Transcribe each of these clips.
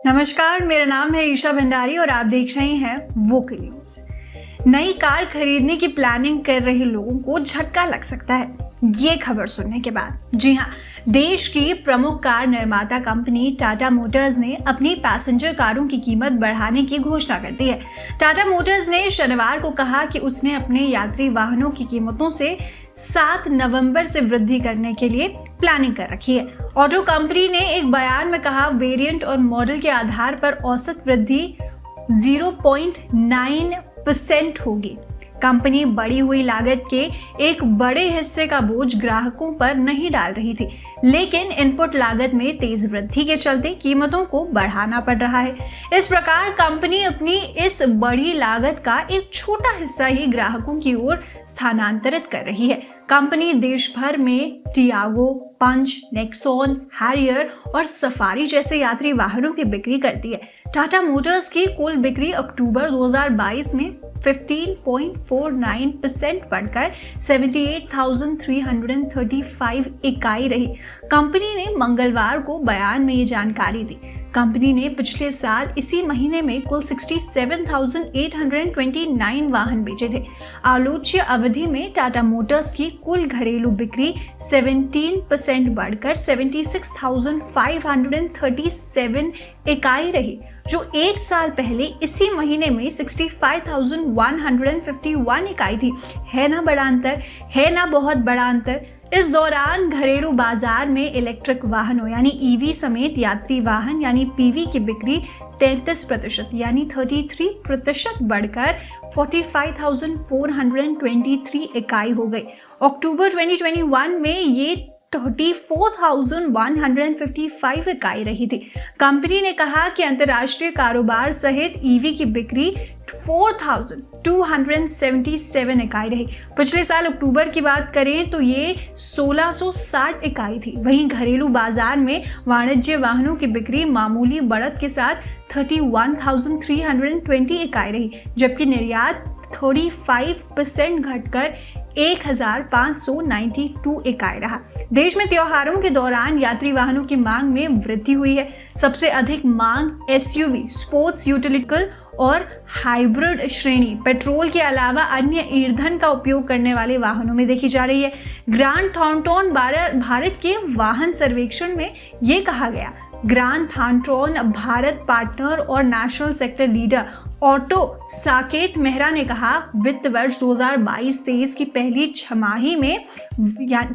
नमस्कार, मेरा नाम है ईशा भंडारी और आप देख रहे हैं वोकल न्यूज। नई कार खरीदने की प्लानिंग कर रहे लोगों को झटका लग सकता है ये खबर सुनने के बाद। जी हाँ, देश की प्रमुख कार निर्माता कंपनी टाटा मोटर्स ने अपनी पैसेंजर कारों की कीमत बढ़ाने की घोषणा कर दी है। टाटा मोटर्स ने शनिवार को कहा कि उसने अपने यात्री वाहनों की कीमतों से 7 नवंबर से वृद्धि करने के लिए प्लानिंग कर रखी है। ऑटो कंपनी ने एक बयान में कहा, वेरिएंट और मॉडल के आधार पर औसत वृद्धि 0.9% होगी। कंपनी बढ़ी हुई लागत के एक बड़े हिस्से का बोझ ग्राहकों पर नहीं डाल रही थी, लेकिन इनपुट लागत में तेज वृद्धि के चलते कीमतों को बढ़ाना पड़ रहा है। इस प्रकार कंपनी अपनी इस बड़ी लागत का एक छोटा हिस्सा ही ग्राहकों की ओर स्थानांतरित कर रही है। कंपनी देश भर में टियागो, पंच, नेक्सॉन, हैरियर और सफारी जैसे यात्री वाहनों की बिक्री करती है। टाटा मोटर्स की कुल बिक्री अक्टूबर 2022 में 15.49% बढ़कर 78,335 इकाई रही। कंपनी ने मंगलवार को बयान में ये जानकारी दी। कंपनी ने पिछले साल इसी महीने में कुल 67,829 वाहन बेचे थे। आलोच्य अवधि में टाटा मोटर्स की कुल घरेलू बिक्री 17% बढ़कर 76,537 इकाई रही, जो एक साल पहले इसी महीने में 65,151 इकाई थी। है ना बड़ा अंतर, है ना बहुत बड़ा अंतर। इस दौरान घरेलू बाजार में इलेक्ट्रिक वाहनों यानी ईवी समेत यात्री वाहन यानी पीवी की बिक्री 33% यानी 33% बढ़कर 45,423 इकाई हो गई। अक्टूबर 2021 में ये 34,155 इकाई रही थी। कंपनी ने कहा कि अंतर्राष्ट्रीय कारोबार सहित ईवी की बिक्री 4,277 इकाई रही। पिछले साल अक्टूबर की बात करें तो ये 1,660 इकाई थी। वहीं घरेलू बाजार में वाणिज्य वाहनों की बिक्री मामूली बढ़त के साथ 31,320 इकाई रही, जबकि निर्यात 35% घटकर 1,592 इकाई रहा। देश में त्योहारों के दौरान यात्री वाहनों की मांग में वृद्धि हुई है। सबसे अधिक मांग एसयूवी, स्पोर्ट्स यूटिलिटी और हाइब्रिड श्रेणी, पेट्रोल के अलावा अन्य ईंधन का उपयोग करने वाले वाहनों में देखी जा रही है। ग्रांड थॉर्नटन भारत के वाहन सर्वेक्षण में ये कहा गया। ग्रांड थॉर्नटन भारत पार्टनर और national sector leader auto Saket Mehra ने कहा, वित्त वर्ष 2022-23 की पहली छमाही में,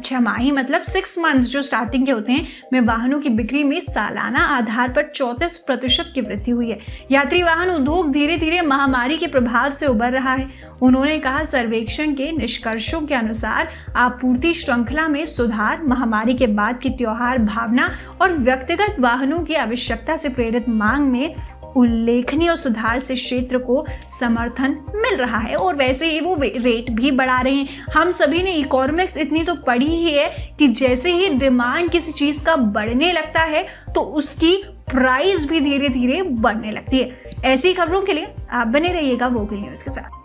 छमाही मतलब 6 मंथ्स जो स्टार्टिंग के होते हैं, में वाहनों की बिक्री में सालाना आधार पर 34% की वृद्धि हुई है। यात्री वाहन उद्योग धीरे धीरे महामारी के प्रभाव से उबर रहा है। उन्होंने कहा, सर्वेक्षण के निष्कर्षों के अनुसार आपूर्ति श्रृंखला में सुधार, महामारी के बाद की त्योहार भावना और व्यक्तिगत वाहनों की आवश्यकता से प्रेरित मांग में उल्लेखनीय सुधार से क्षेत्र को समर्थन मिल रहा है। और वैसे ही वो रेट भी बढ़ा रहे हैं। हम सभी ने इकोनॉमिक्स इतनी तो पढ़ी ही है कि जैसे ही डिमांड किसी चीज का बढ़ने लगता है तो उसकी प्राइस भी धीरे धीरे बढ़ने लगती है। ऐसी खबरों के लिए आप बने रहिएगा वोकल न्यूज के साथ।